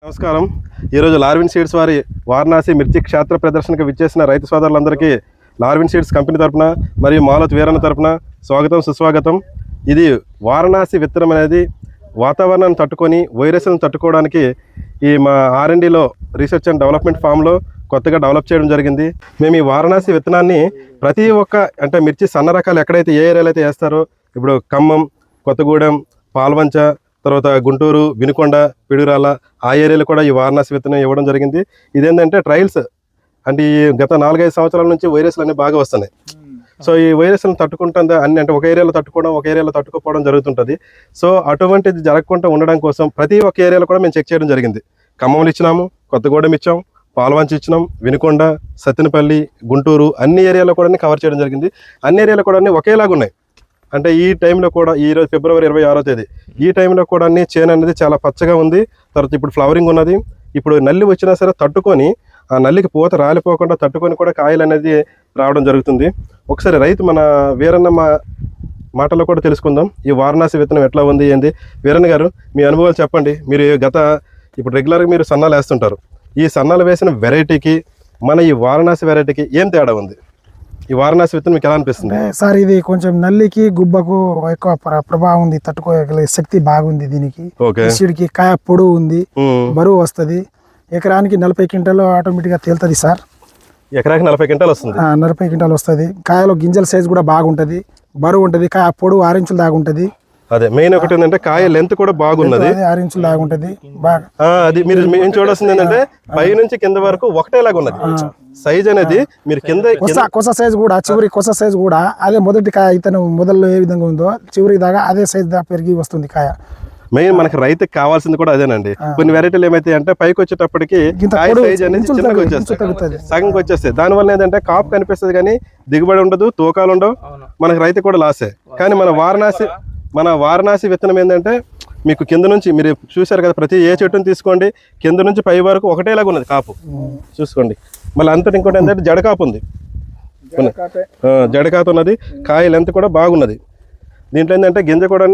నమస్కారం. ఈరోజు Larvin seeds వారి వారణాసి మిర్చి క్షేత్ర ప్రదర్శనకు విచ్చేసిన రైతు సోదరులందరికీ లార్విన్ సీడ్స్ కంపెనీ తరపున మరియు మాలత్ వీరన్న తరపున స్వాగతం సుస్వాగతం. ఇది వారణాసి విత్తనం అనేది వాతావరణాన్ని తట్టుకొని వైరస్లను తట్టుకోవడానికి ఈ మా R&Dలో రీసెర్చ్ అండ్ డెవలప్మెంట్ ఫామ్లో కొత్తగా డెవలప్ చేయడం జరిగింది. మేము ఈ వారణాసి విత్తనాన్ని ప్రతి ఒక్క అంటే మిర్చి సన్న రకాలు ఎక్కడైతే ఏ ఏరియాలో అయితే వేస్తారో, ఇప్పుడు ఖమ్మం, కొత్తగూడెం, పాల్వంచ, తర్వాత గుంటూరు, వినుకొండ, పిడుగురాల ఆ ఏరియాలో కూడా ఈ వారణాసి విత్తనం ఇవ్వడం జరిగింది. ఇదేంటంటే ట్రయల్స్ అంటే ఈ గత 4-5 సంవత్సరాల నుంచి వైరస్లు అన్నీ బాగా వస్తున్నాయి. సో ఈ వైరస్లను తట్టుకుంటుంది అన్ని అంటే ఒక ఏరియాలో తట్టుకోవడం, ఒక ఏరియాలో తట్టుకోపోవడం జరుగుతుంటుంది. సో అటువంటిది జరగకుండా ఉండడం కోసం ప్రతి ఒక్క ఏరియాలో కూడా మేము చెక్ చేయడం జరిగింది. ఖమ్మంలో ఇచ్చినాము, కొత్తగూడెం ఇచ్చాం, పాల్వంచ ఇచ్చినాం, వినుకొండ, సత్తెనపల్లి, గుంటూరు అన్ని ఏరియాలో కూడా కవర్ చేయడం జరిగింది. అన్ని ఏరియాలో కూడా ఒకేలాగా ఉన్నాయి. అంటే ఈ టైంలో కూడా ఈరోజు ఫిబ్రవరి 26వ తేదీ ఈ టైంలో కూడా చేను అనేది చాలా పచ్చగా ఉంది. తర్వాత ఇప్పుడు ఫ్లవరింగ్ ఉన్నది. ఇప్పుడు నల్లి వచ్చినా సరే తట్టుకొని ఆ నల్లికి పూత రాలిపోకుండా తట్టుకొని కూడా కాయలు అనేది రావడం జరుగుతుంది. ఒకసారి రైతు మన వీరన్న మాటల్లో కూడా తెలుసుకుందాం. ఈ వారణాసి విత్తనం ఎట్లా ఉంది ఏంది. వీరన్న గారు మీ అనుభవాలు చెప్పండి. మీరు ఇప్పుడు రెగ్యులర్గా మీరు సన్నాలు వేస్తుంటారు. ఈ సన్నాలు వేసిన వెరైటీకి మన ఈ వారణాసి వెరైటీకి ఏం తేడా ఉంది? ఈ వారణాసి విత్తనం మీకు ఎలా అనిపిస్తుంది? సార్ ఇది కొంచెం నల్లికి గుబ్బకు ఎక్కువ ప్రభావం ఉంది, తట్టుకోగల శక్తి బాగుంది దీనికి. సీడ్కి కాయ పొడుగు ఉంది, బరువు వస్తుంది. ఎకరానికి 40 క్వింటాలు ఆటోమేటిక్గా తేలుతుంది సార్. ఎకరానికి 40 క్వింటాలు వస్తుంది. 40 క్వింటాలు వస్తుంది. కాయలో గింజల సైజ్ కూడా బాగుంటుంది, బరువు ఉంటుంది. కాయ పొడుగు 6 ఇంచులు దాకా ఉంటుంది. అదే మెయిన్ ఒకటి ఏంటంటే కాయ లెంత్ కూడా బాగున్నది, 6 ఇంచులు దాకా ఉంటుంది. అది మీరు ఏం చూడాల్సింది ఏంటంటే పై నుంచి కింద వరకు ఒకటేలాగా ఉన్నది సైజ్ అనేది. మీరు కొస సైజ్ కూడా చివరి కొస సైజ్ కూడా అదే మొదటి కాయ ఇతను మొదల్లో ఏ విధంగా ఉందో చివరికి దాకా అదే సైజ్ దాకా పెరిగి వస్తుంది కాయ. మెయిన్ మనకి రైతుకి కావాల్సింది కూడా అదేనండి. కొన్ని వెరైటీలు ఏమైతే అంటే పైకి వచ్చేటప్పటికి కాయ సైజ్ అనేది చిన్నగా వచ్చేస్తుంది, సగంకి వచ్చేస్తాయి. దానివల్ల ఏంటంటే కాపు కనిపిస్తుంది కానీ దిగుబడి ఉండదు, తూకాలు ఉండవు, మనకి రైతు కూడా లాసే. కానీ మన వారణాసి విత్తనం ఏంటంటే మీకు కింద నుంచి మీరు చూసారు కదా, ప్రతి ఏ చెట్టును తీసుకోండి కింద నుంచి పై వరకు ఒకటేలాగా ఉన్నది కాపు చూసుకోండి. మళ్ళీ అంతటి ఇంకోటి ఏంటంటే జడకాపు ఉంది, జడకాపు ఉన్నది. కాయ లెంత్ కూడా బాగున్నది. దీంట్లో ఏంటంటే గింజ కూడా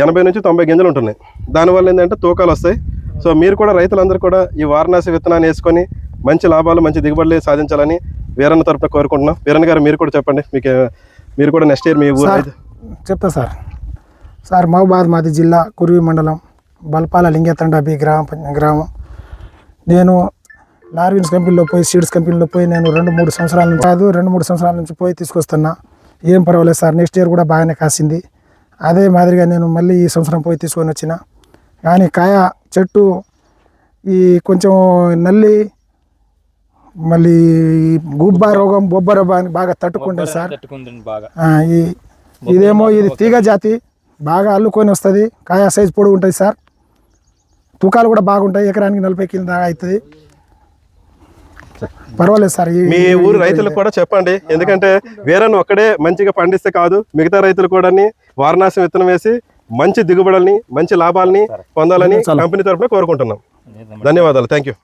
80 నుంచి 90 గింజలు ఉంటున్నాయి. దానివల్ల ఏంటంటే తూకాలు వస్తాయి. సో మీరు కూడా రైతులందరూ కూడా ఈ వారణాసి విత్తనాన్ని వేసుకొని మంచి లాభాలు మంచి దిగుబడులు సాధించాలని వీరన్న తరపున కోరుకుంటున్నాం. వీరన్న గారు మీరు కూడా చెప్పండి, మీరు కూడా నెక్స్ట్ ఇయర్ మీ ఊరు చెప్తా సార్. మహబూబాద్ మాది జిల్లా కుర్వి మండలం బల్పాల లింగతండ బి గ్రామం. నేను లార్విన్స్ కంపెనీలో పోయి సీడ్స్ కంపెనీలో పోయి నేను 2-3 సంవత్సరాల నుంచి పోయి తీసుకొస్తున్నా. ఏం పర్వాలేదు సార్, నెక్స్ట్ ఇయర్ కూడా బాగానే కాసింది. అదే మాదిరిగా నేను మళ్ళీ ఈ సంవత్సరం పోయి తీసుకొని వచ్చిన. కానీ కాయ చెట్టు ఈ కొంచెం నల్లి మళ్ళీ గుబ్బ రోగం బొబ్బ రోగాన్ని బాగా తట్టుకుంటుంది సార్. ఇదేమో ఇది తీగ జాతి బాగా అల్లుకొని వస్తుంది. కాయ సైజ్ పొడుగు ఉంటుంది సార్. తూకాలు కూడా బాగుంటాయి. ఎకరానికి 40 కిలో దాకా అవుతుంది. పర్వాలేదు సార్. మీ ఊరు రైతులకు కూడా చెప్పండి, ఎందుకంటే వీరన్న ఒక్కడే మంచిగా పండిస్తే కాదు, మిగతా రైతులు కూడా వారణాసి విత్తనం వేసి మంచి దిగుబడుల్ని మంచి లాభాలని పొందాలని కంపెనీ తరఫున కోరుకుంటున్నాం. ధన్యవాదాలు. Thank you.